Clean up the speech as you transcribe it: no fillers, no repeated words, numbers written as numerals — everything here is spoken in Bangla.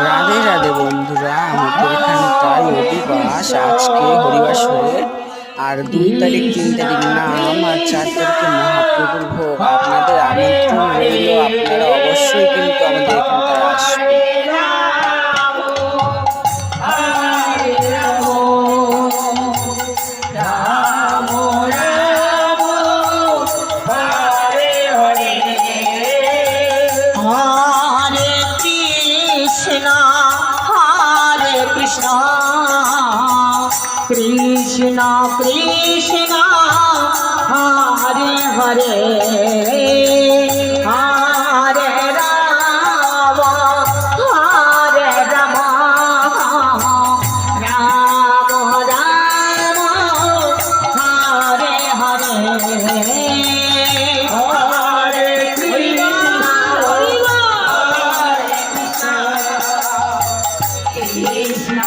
রাধে রাধে বন্ধুরা, আমাদের এখানকার অধিবাস আজকে হরিবাসরে আর 2 তারিখ 3 তারিখ নাম আর 4 তারিখে মহাপ্রভুর ভোগ। আপনাদের আমন্ত্রণ রইল, আপনারা অবশ্যই কিন্তু আমাদের এখানটায় আসবেন। कृष्ण कृष्ण हरे हरे हरे राम हरे राम राम राम हरे हरे हरे कृष्ण कृष्ण